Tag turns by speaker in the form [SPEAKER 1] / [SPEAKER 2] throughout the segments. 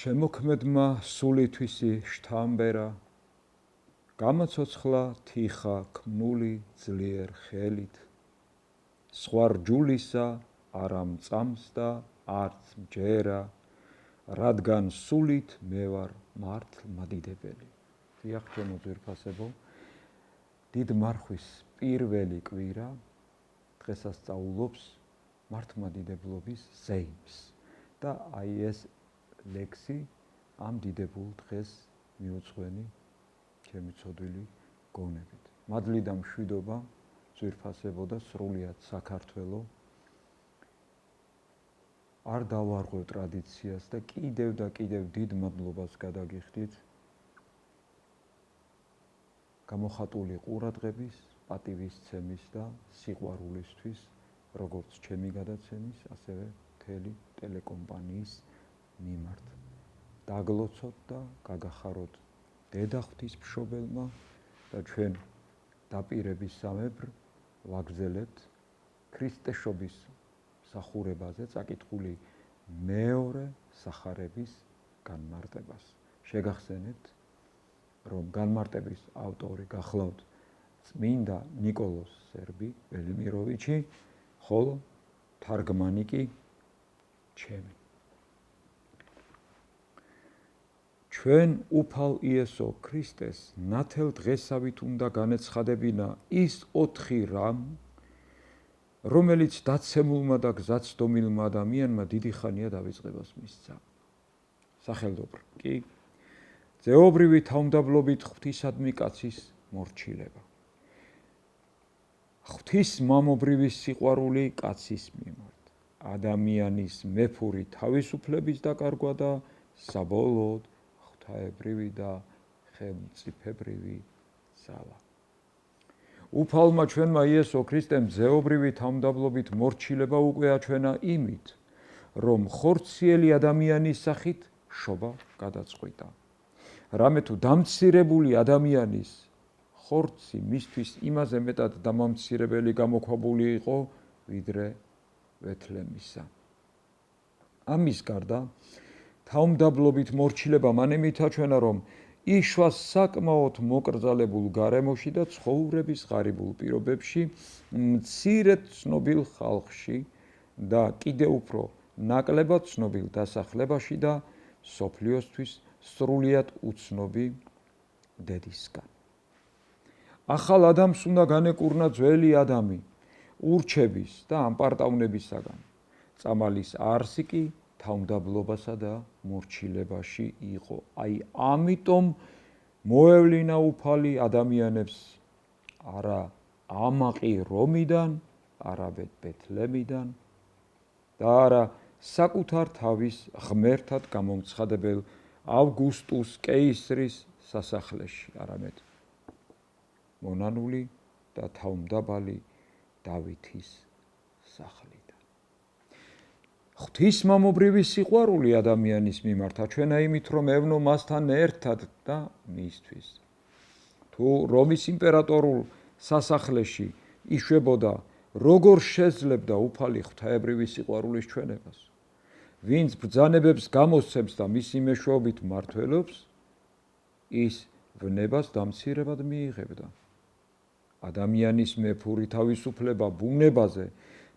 [SPEAKER 1] შემოქმედმა სულითვისი შთამბერა, გამოცოცხლა თიხა ქმნული ძლიერ ხელით, სხვა რჯულისა არა მწამს და არც მჯერა, რადგან სულით მე ვარ მართლმადიდებელი. დიახ, ჩემო ძვირფასებო, დიდ მარხვის პირველი კვირა დღესასწაულობს მართლმადიდებლობის ზეიმს და აი ეს ლექსი ამ დიდებულ დღეს მიუძღვენი ჩემი ცოდვილი გონებით. მადლი და მშვიდობა ძვირფასებო და სრულიად საქართველო არ დავარღვევ ტრადიციას და კიდევ დიდ მადლობას გადაგიხდით გამოხატული ყურადღების, პატივისცემის და სიყვარულისთვის, როგორც ჩემი გადაცემის, ასევე მთელი ტელეკომპანიის მიმართ. დაგლოცოთ და გაგახაროთ დედა ღვთისმშობელმა და ჩვენ დაპირებისამებრ ვაგრძელებთ ქრისტეშობის მსახურებაზე წაკითხული მეორე სახარების განმარტებას. შეგახსენებთ, რომ განმარტების ავტორი გახლავთ წმინდა ნიკოლოზ სერბი ველიმიროვიჩი, ხოლო თარგმანი კი ჩემი. ჩვენ უფალ იესო ქრისტეს ნათელ დღესავით უნდა განეცხადებინა ის 4 რამ, რომელიც დაცემულმა და გზაცდომილმა ადამიანმა დიდი ხანია დავიწყებას მისცა. სახელდობრ კი ძეობრივი თავმდაბლობით ღვთისადმი კაცის მორჩილება. ღვთის მამობრივი სიყვარული კაცის მიმართ. ადამიანის მეფური თავისუფლების დაკარგვა და საბოლოოდ ღვთაებრივი და ხელმწიფებრივი ძალა. უფალმა ჩვენმა იესო ქრისტემ ძეობრივი თავმდაბლობით მორჩილება უკვე აჩვენა იმით, რომ ხორციელი ადამიანის სახით შობა გადაწყვიტა. რამე თუ დამცირებული ადამიანის ხორცი მისთვის იმაზე მეტად დამამცირებელი გამოქვაბული იყო, ვიდრე ვეთლემისა. ამის გარდა თავმდაბლობით მორჩილება მანემ ითაჩვენა, რომ იშვა საკმაოდ მოკრძალებულ გარემოში და ცხოვრების ღარიბულ პირობებში, მცირედ ცნობილ ხალხში და კიდევ უფრო ნაკლებად ცნობილ დასახლებაში და სოფლიოსთვის სრულიად უცნობი დედისგან. ახალ ადამიანს უნდა განეკურნა ძველი ადამი ურჩების და ამპარტავნებისაგან. წამალის არსი კი თავმდაბლობასა და მორჩილებაში იყო. აი ამიტომ მოევლინა უფალი ადამიანებს არა ამაყი რომიდან, არამედ ბეთლემიდან და არა საკუთარ თავის ღმერთად გამომცხადებელ ავგუსტუს კეისრის სასახლეში, არამედ მონანული და თავმდაბალი დავითის სახლიდან. ღვთისმამობრივი სიყვარული ადამიანის მიმართ აჩვენა იმით, რომ ევნო მასთან ერთად და მისთვის. თუ რომის იმპერატორულ სასახლეში იშვებოდა, როგორ შეძლებდა უფალი ღვთაებრივი სიყვარულის ჩვენებას, ვინც ბრძანებებს გამოსცემს და მისი მეშვეობით მმართველობს, ის ვნებას დამცირებად მიიღებდა. ადამიანის მეფური თავისუფლება ბუნებაზე,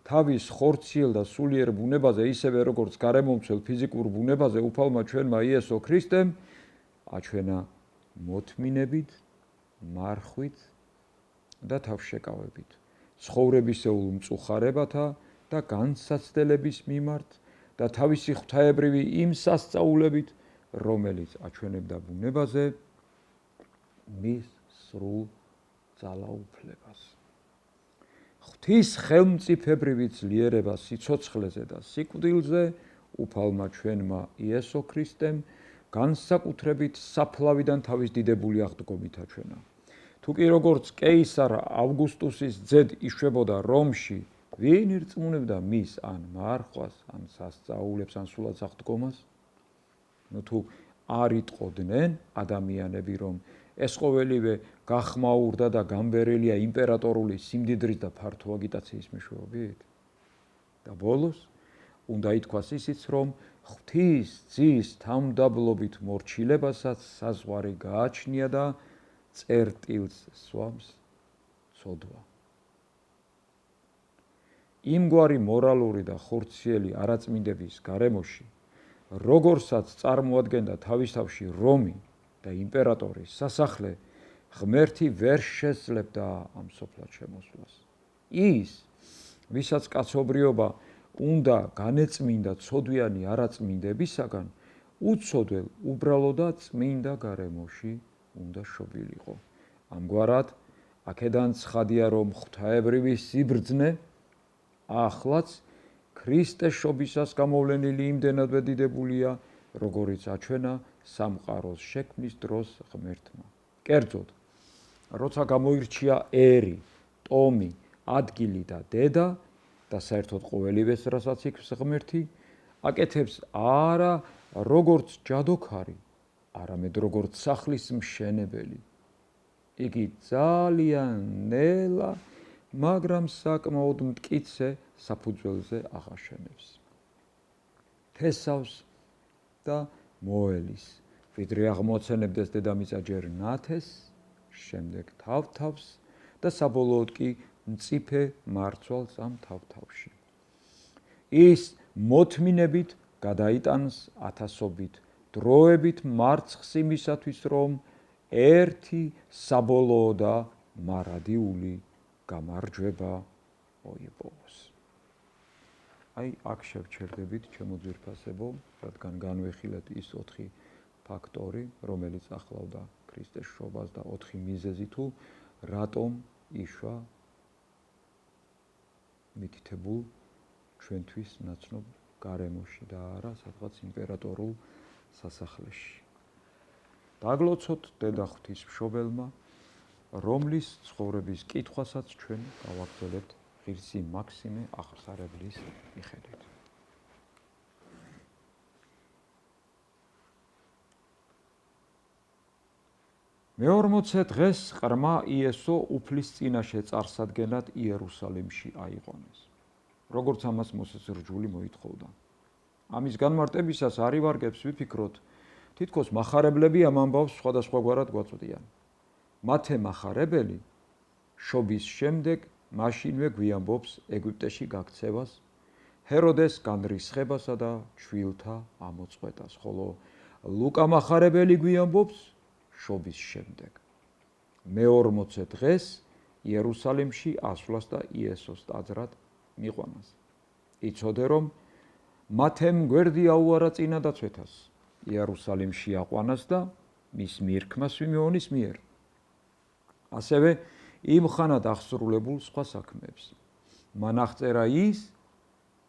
[SPEAKER 1] თავის ხორციელ და სულიერ ბუნებაზე, ისევე როგორც გარემომცველ ფიზიკურ ბუნებაზე უფალმა ჩვენმა იესო ქრისტემ აჩვენა მოთმინებით, მარხვით და თავშეკავებით, ცხოვრებისეულ მწუხარებათა და განსაცდელების მიმართ და თავისი ღვთაებრივი იმ სასწაულებით, რომელიც აჩვენებდა ბუნებაზე მის სრულ ძალაუფლებას. ღვთის ხელმწიფებრივი ძლიერება სიცოცხლეზე და სიკვდილზე უფალმა ჩვენმა იესო ქრისტემ განსაკუთრებით საფლავიდან თავის დიდებული აღდგომით აჩვენა. თუ კი როგორც კეისარ ავგუსტუსის ძედ იშვებოდა რომში, ვინ ირწმუნებდა მის ან მარხვას, ან სასწაულებს, ან სულაც აღდგომას? თუ არ იტყოდნენ ადამიანები, რომ ეს ყოველივე გახმაურდა და გამბერელია იმპერატორული სიმდიდრის და ფართო აგიტაციის მეშვეობით? და ბოლოს უნდა ითქვას ისიც, რომ ღვთის ძის თავმდაბლობით მორჩილებასაც საზღვარი გააჩნია და წერტილს სვამს ცოდვა. იმგვარი მორალური და ხორციელი არაწმინდების გარემოში, როგორსაც წარმოადგენდა თავისთავში რომი და იმპერატორის სასახლე, ღმერთი ვერ შესძლებდა ამ სოფლად შემოსვლას. ის, ვისაც კაცობრიობა უნდა განეწმინდა ცოდვიანი არაწმინდებისაგან, უცოდველ უბრალო და წმინდა გარემოში უნდა შობილიყო. ამგვარად, აქედან ცხადია, რომ ღვთაებრივი სიბრძნე ახლაც ქრისტეს შობისას გამოვლენილი იმდენადვე დიდებულია, როგორიც აჩვენა სამყაროს შექმნის დროს ღმერთმა. კერძოდ, როცა გამოირჩია ერი, ტომი, ადგილი და დედა და საერთოდ ყოველივეს, რასაც იქს ღმერთი, აკეთებს არა როგორც ჯადოქარი, არამედ როგორც სახლის მშენებელი. იგი ძალიან ნელა, მაგრამ საკმაოდ მტკიცე საფუძველზე აღაშენებს. თესავს და მოელის, ვიდრე აღმოცენებდეს დედამიწა ჯერ ნათეს, შემდეგ თავთავს და საბოლოოდ კი მწიფე მარცვალს ამ თავთავში. ის მოთმინებით გადაიტანს ათასობით დროებით მარცხს იმისათვის, რომ ერთი საბოლოო და მარადიული გამარჯვება მოიპოვოს. აი, აქ შევჩერდებით, ჩემო ძვირფასებო, რადგან განვეხილეთ ის 4 ფაქტორი, რომელიც ახლავდა ქრისტეს შობას და 4 მიზეზი თუ რატომ იშვა მითითებულ ჩვენთვის ნაცნობ გარემოში და არა სადღაც იმპერატორულ სასახლეში. დაგლოცოთ დედა ღვთის მშობელმა, რომლის ცხოვრების კითხვასაც ჩვენ გავაგრძელებთ ღირსი მაქსიმე აღსარებლის მიხედვით. მე-40 დღეს ყრმა იესო უფლის წინაშე წარსადგენად იერუსალიმში აიყვანეს, როგორც ამას მოსეს რჯული მოითხოვდა. ამის განმარტებისას არ ივარგებს ვიფიქროთ, თითქოს მახარებლები ამ ამბავს სხვადასხვაგვარად გვაწვდიან. მათე მახარებელი შობის შემდეგ მაშინვე გვიამბობს ეგვიპტეში გაქცევას, ჰეროდეს განრისხებასა და ჩვილთა ამოწყვეტას, ხოლო ლუკა მახარებელი გვიამბობს შობის შემდეგ. მე-40 დღეს იერუსალიმში ასვლას და იესოს ტაძრად მიყვანას. იცოდე, რომ მათემ გვერდი აუარა წინა დაცვეთას, იერუსალიმში აყვანას და მის მირქმას სვიმეონის მიერ. ასევე იმ ხანად აღსრულებულ სხვა საქმეებს. მან აღწერა ის,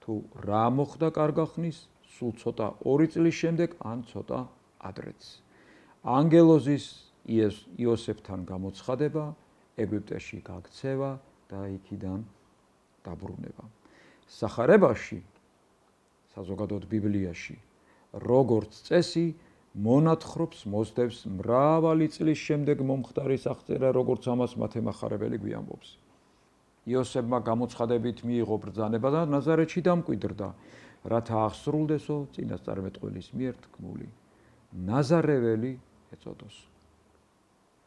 [SPEAKER 1] თუ რა მოხდა კარგახნის, სულ ცოტა 2 წლის შემდეგ ან ცოტა ადრეც. ანგელოზის იოსებთან გამოცხადება, ეგვიპტეში გაქცევა და იქიდან დაბრუნება. სახარებაში, საზოგადოდ ბიბლიაში, როგორც წესი, მონათხრობს მოსდევს მრავალი წლის შემდეგ მომხდარის აღწერა, როგორც ამას მათე მახარებელი გვიამბობს. იოსებმა გამოცხადებით მიიღო ბრძანება და ნაზარეთში დამკვიდრდა, რათა აღსრულდესო წინასწარმეტყველის მიერ თქმული. ნაზარეველი ეწოდოს.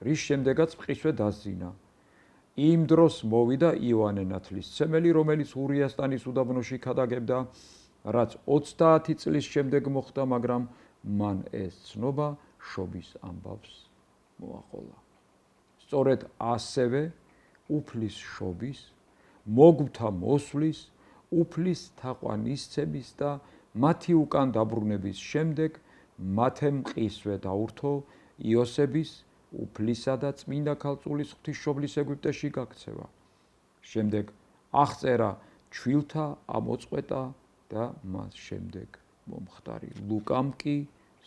[SPEAKER 1] რის შემდეგაც მყისვე დასძინა. იმ დროს მოვიდა იოანე ნათლისმცემელი, რომელიც ურიასტანის უდაბნოში ქადაგებდა, რაც 30 წლის შემდეგ მოხდა, მაგრამ მან ეს ცნობა შობის ამბავს მოაყოლა. სწორედ ასევე უფლის შობის, მოგბთა მოსვლის, უფლის თაყვანისცემის და მათი უკან დაბრუნების შემდეგ მათემ მყისვე დაურთო იოსების, უფლისა და წმინდა ქალწულის ღვთისმშობლის ეგვიპტეში გაქცევა. შემდეგ აღწერა ჩვილთა ამოწყვეტა და მას შემდეგ მომხდარი. ლუკამ კი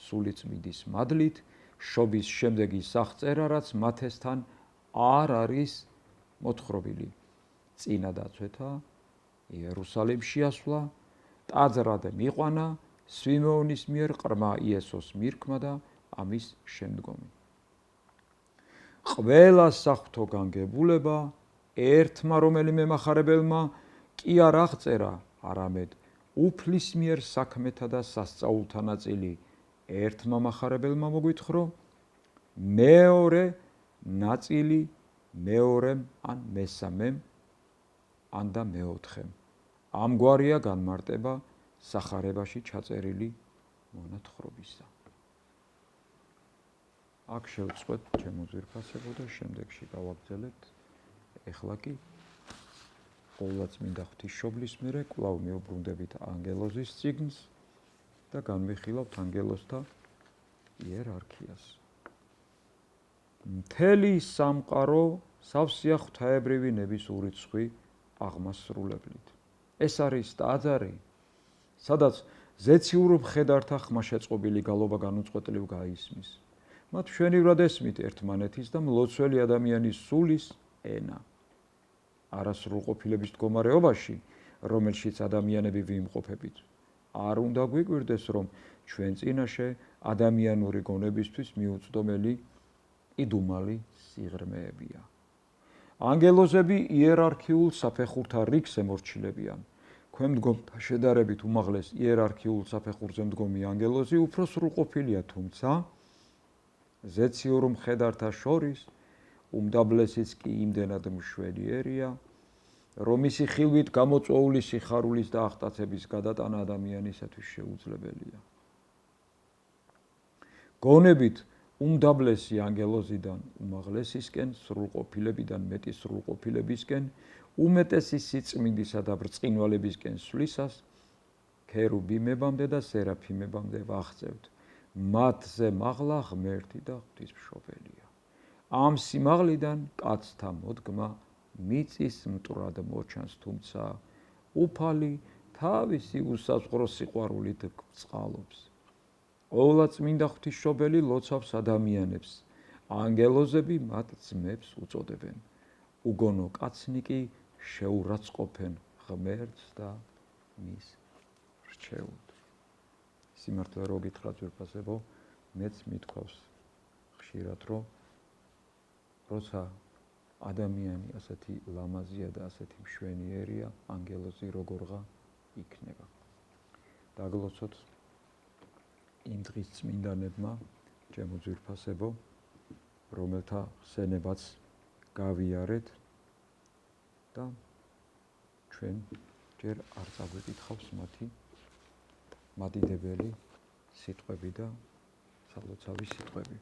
[SPEAKER 1] სულიწმინდის მადლით შობის შემდეგ ის აღწერა, რაც მათესთან არ არის მოთხრობილი. წინა დაცვეთა, იერუსალიმში ასვლა, ტაძრად მიყვანა, სვიმეონის მიერ ყრმა იესოს მირქმა და ამის შემდგომი. ყველა საღვთო განგებულება ერთმა რომელიმე მახარებელმა კი არ აღწერა, არამედ უფლის მიერ საქმეთა და სასწაულთა ნაწილი ერთმა მახარებელმა მოგვითხოვრო, მეორე ნაწილი მეორემ ან მესამემ ან და მეოთხემ. ამგვარია განმარტება სახარებაში ჩაწერილი მონათხრობისა. აქ შევწყვეთ ჩემო ძვირფასებო და შემდეგში გავაგრძელებთ. ეხლა კი ყოვლადწმინდა ღვთისმშობლის მერე კვლავ მივუბრუნდებით ანგელოზის წიგნს და განვიხილავთ ანგელოზთა იერარქიას. მთელი სამყარო სავსეა ღვთაებრივი ნების ურიცხვი აღმასრულებლით. ეს არის ტაძარი, სადაც ზეციურ მხედართა ხმაშეწყობილი გალობა განუწყვეტლივ გაისმის. მათ მშვენივრად ესმით ერთმანეთის და მლოცველი ადამიანის სულის ენა. არასრულყოფილების მდგომარეობაში, რომელშიც ადამიანები ვიმყოფებით, არ უნდა გვიკვირდეს, რომ ჩვენ წინაშე ადამიანური გონებისთვის მიუწვდომელი იდუმალი სიღრმეებია. ანგელოზები იერარქიულ საფეხურთა რიგს ემორჩილებიან. ქვემდგომთა შედარებით უმაღლეს იერარქიულ საფეხურზე მდგომი ანგელოზი უფრო სრულყოფილია, თუმცა ზეციურ მხედართა შორის უმდაბლესიც კი იმდენად მშვენიერია, რომ მისი ხილვით გამოწვეული სიხარულის და აღტაცების გადატანა ადამიანისათვის შეუძლებელია. გონებით უმდაბლესი ანგელოზიდან უმაღლესისკენ, სრულყოფილებიდან მეტი სრულყოფილებისკენ, უმეტესი სიწმინდისა და ბრწყინვალებისკენ სვლისას ქერუბიმებამდე და სერაფიმებამდე ვაღწევთ. მათზე მაღლა ღმერთი და ღვთისმშობელია. ამ სიმაღლიდან კაცთა მოდგმა მიწის მტრად მოჩანს, თუმცა უფალი თავისი უსაზღვრო სიყვარულით გწყალობს. ყოვლადწმინდა ღვთისმშობელი ლოცავს ადამიანებს, ანგელოზები მათ ძმებს უწოდებენ. უგონო კაცნი კი შეურაცხყოფენ ღმერთს და მის რჩეულს. სიმართლე რო გითხრათ ძვირფასებო, მეც მithქვავს ხშირად, რომ როცა ადამიანი ასეთი ლამაზია და ასეთი მშვენიერია, ანგელოზი როგორღა იქნება. დაგლოცოთ იმ დღის წმინდანებმა, ჩემო ძვირფასებო, რომელთა ხსენებაც გავიარეთ და ჩვენ ჯერ არ წაგვეკითხავს მათი მადიდებელი სიტყვები და სალოცავი სიტყვები.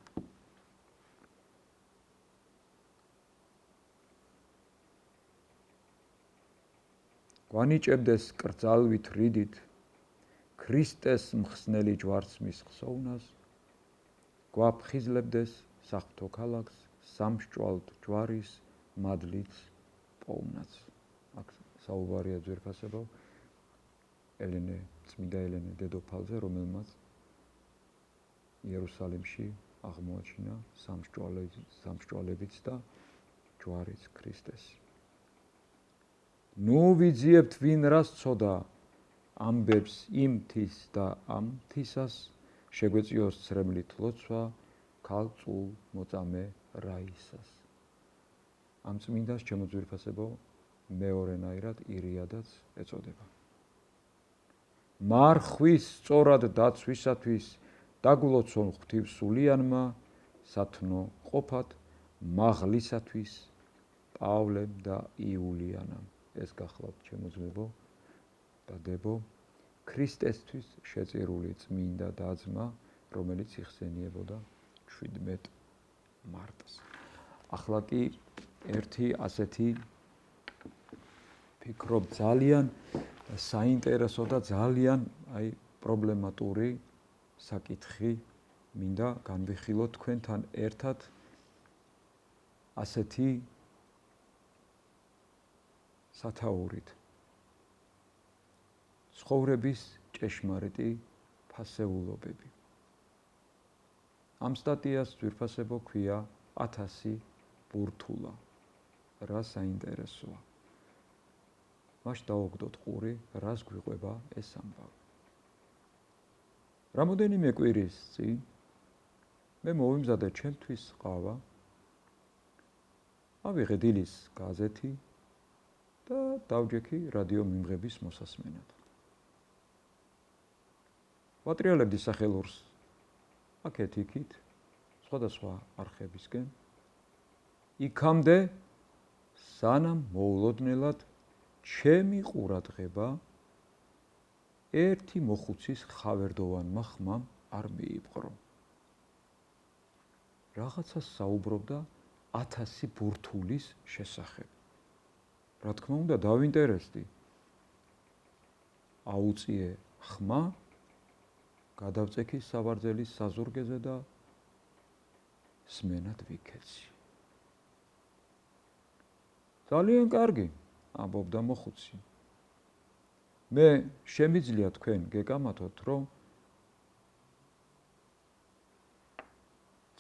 [SPEAKER 1] გვანიჭებდეს კრძალვით რიდით ქრისტეს მხსნელი ჯვარცმის ხსოვნას, გვაფხიზლებდეს საღვთო ქალაქს სამსჭვალთ ჯვარის მადლიც პოვნაც. აქ საუბარია ძვირფასებო წმინდა ელენე დედოფალზე, რომელმაც იერუსალიმში აღმოაჩინა სამსჭვალებიც და ჯვარიც ქრისტეს. ნუ ვიძიებთ ვინ რას ცოდა, ამბებს იმ მთის და ამ მთისას, შეგვეწიოს ცრემლით ლოცვა, ქალწულ მოწამე რაისას. ამ წმინდას ჩემო ძვირფასებო მეორენაირად ირიადაც ეწოდება. მარხვის სწორად დაცვისათვის დაგლოცონ ღვთივსულიანმა, სათნო ყოფათ მაღლისათვის პავლემ და იულიანამ. ეს გახლავთ ჩემო ძმებო და დებო, ქრისტესთვის შეწირული წმინდა და-ძმა, რომელიც იხსენიებოდა 17 მარტს. ახლა კი ერთი ასეთი ფიქრობ ძალიან საინტერესო და ძალიან პრობლემატური საკითხი მინდა განვიხილოთ თქვენთან ერთად ასეთი სათაურით. ცხოვრების ჭეშმარიტი ფასეულობები. ამ სტატიას ძვირფასებო ქვია 1000 ბურთულა. რა საინტერესოა. მაშ დავუგდოთ ყური, რას გვიყვება ეს ამბავი. რამოდენიმე კვირის წინ მე მოვიმზადე ჩემთვის ყავა, ავიღე დილის გაზეთი და დავჯექი რადიო მიმღების მოსასმენად. ვატრიალებდი სახელურს აქეთ-იქით, სხვადასხვა არხებისკენ, იქამდე, სანამ მოულოდნელად ჩემი ყურადღება ერთი მოხუცის ხავერდოვანმა ხმამ არ მიიპყრო. რაღაცას საუბრობდა 1000 ბურთულის შესახებ. რა თქმა უნდა, დავინტერესდი. აუწიე ხმა, გადავწექი საბარძელის საზურგეზე და სმენად ვიქეცი. ძალიან კარგი, ამბობდა მოხუცი. მე შემიძლია თქვენ გეკამათოთ, რომ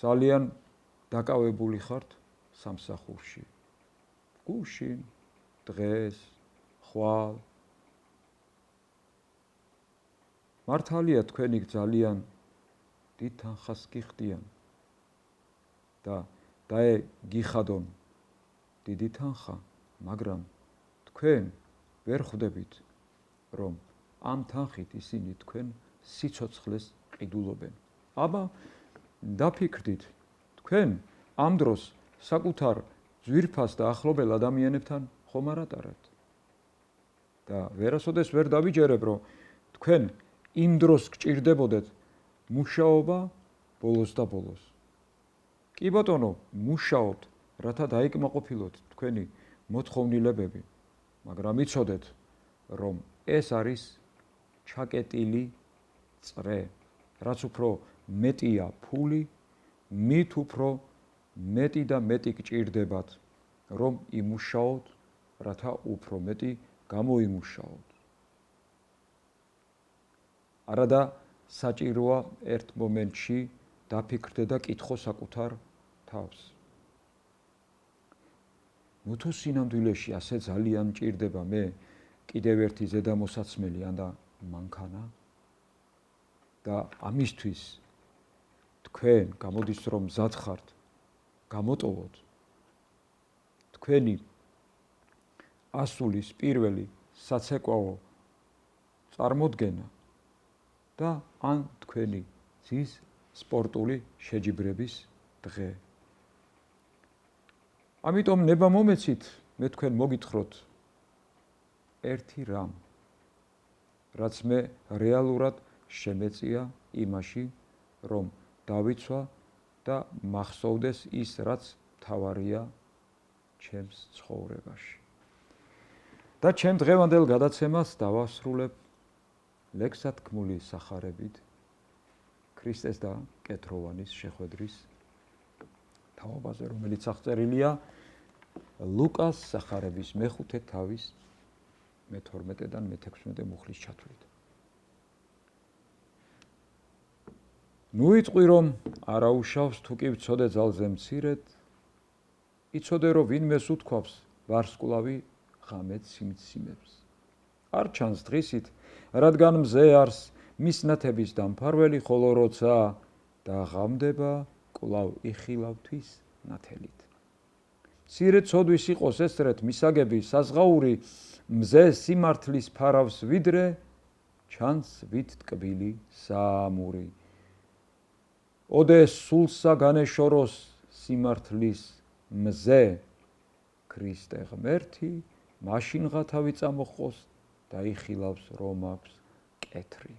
[SPEAKER 1] ძალიან დაკავებული ხართ სამსახურში. გუშინ, დღეს, ხვალ. მართალია თქვენი ძალიან დიდ თანხას გიხდიან და გიხადონ დიდი თანხა, მაგრამ თქვენ ვერ ხვდებით, რომ ამ თანხით ისინი თქვენ სიცოცხლეს ყიდულობენ. აბა დაფიქრდით, თქვენ ამ დროს საკუთარ ძვირფას და ახლობელ ადამიანებთან ხომ არ ატარებთ? და ვერასოდეს ვერ დავიჯერებ, რომ თქვენ იმ დროს გჭირდებოდეთ მუშაობა ბოლოს და ბოლოს. კი ბატონო, მუშაობთ, რათა დაიკმაყოფილოთ თქვენი მოთხოვნილებები, მაგრამ იცოდეთ, რომ ეს არის ჩაკეტილი წრე, რაც უფრო მეტია ფული, მით უფრო მეტი და მეტი გჭირდებათ, რომ იმუშაოთ, რათა უფრო მეტი გამოიმუშაოთ. არადა საჭიროა ერთ მომენტში დაფიქრდე და კითხო საკუთარ თავს. მუთო სინამდვილეში ასე ძალიან მჭირდება მე კიდევ ერთი ზედამოსაცმელი ან და მანქანა და ამისთვის თქვენ გამოდის რომ მზად ხართ გამოტოვოთ თქვენი ასულის პირველი საცეკვაო წარმოდგენა და ან თქვენი ძის სპორტული შეჯიბრების დღე. ამიტომ ნება მომეცით მე თქვენ მოგითხროთ ერთი რამ, რაც მე რეალურად შემეწია იმაში, რომ დავიცვა და მახსოვდეს ის, რაც თავარია ჩემს ცხოვრებაში. და ჩემ დღევანდელ გადაცემას დავასრულებ ლექსათქმული სახარებით ქრისტეს და კეთროვანის შეხვედრის თაობაზე, რომელიც აღწერილია ლუკას სახარების მეხუთე თავის მე-12-დან მე-16 მუხლის ჩათვლით. ნუ იტყვი რომ არაუშავს თუ კი ვცოდე ძალზე მცირედ, იცოდე რომ ვინმეს უთქვამს ვარსკვლავი ღამეთ სიმციმებს. არ ჩანს დღისით, რადგან მზე არს მის ნათების დამფარველი, ხოლო როცა დაღამდება, კვლავ იხილავთვის ნათელით. მცირე ცოდვის იყოს ესრეთ მისაგები საზღაური, მზე სიმართლის ფარავს ვიდრე, ჩანს ვით ტკბილი საამური. ოდე სულსა განეშოროს სიმართლის მზე, ქრისტე ღმერთი, მაშინღა თავი წამოხოს და იხილავს რომ აქვს კეთრი.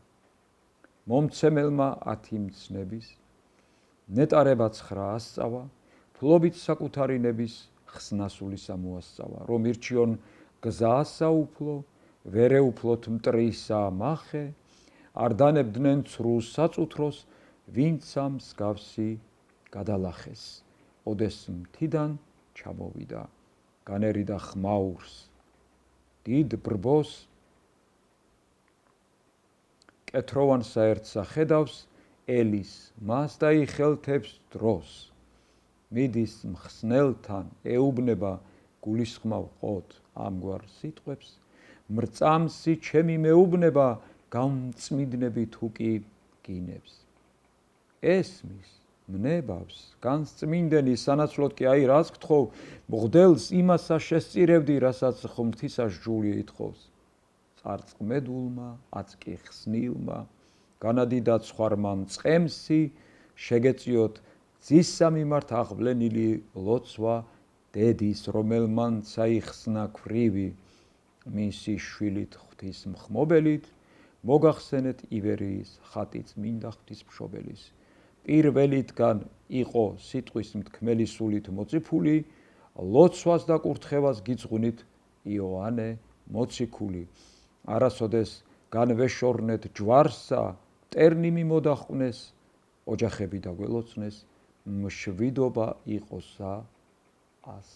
[SPEAKER 1] მომცემელმა 10 მცნების, ნეტარება 9 ასწავა, ფლობით საკუთარი ნების ხსნასულისა მოასწავა, რომ ირჩიონ გზასა უფლო, ვერეუფლოთ მტრისა მახე, არ დანებდნენ ცრუს საწუთროს, ვინცა მსგავსი გადალახეს. ოდეს მთიდან ჩამოვიდა, განერიდა ხმაურს, დიდ ბრბოს, კეთროვანსა ერთსა ხედავს, ელის მას და იხელთებს დროს. მიდის მხსნელთან, ეუბნება გულისხმავ ყოთ ამგვარ სიტყვებს, მრწამსი ჩემი მეუბნება, გამწმიდნები თუ კი გინებს. ესმის, მნებავს, განსწმინდენი, სანაცვლოდ კი აი რას გთხოვ, მღვდელს იმასა შესწირებდი, რასაც ღმრთისას ჯული ითხოვს. წარწყმედულმა, აწკი ხსნილმა, განადიდა ცხვარმან წყემსი, შეგეწიოთ ძისა მიმართ აღვლენილი ლოცვა დედის, რომელმან წაიხსნა ქვრივი, მისი შვილით ღვთის მხმობელით, მოგახსენეთ ივერიის ხატი წმინდა ღვთისმშობელის. პირველიდან იყო სიტყვის მთქმელი სულით მოწიფული, ლოცვას და კურთხევას გიძღვნით იოანე მოციქული. არასოდეს განვეშორნეთ ჯვარსა, მტერნი მიმოდაჰყვნეს, ოჯახები დაგველოცნეს, მშვიდობა იყოსა 100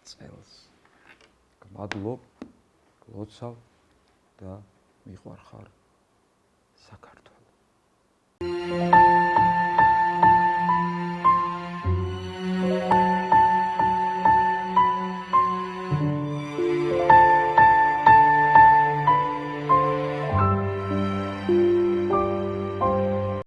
[SPEAKER 1] წელს. გმადლობ, გლოცავ და მიყვარხარ საქართველო.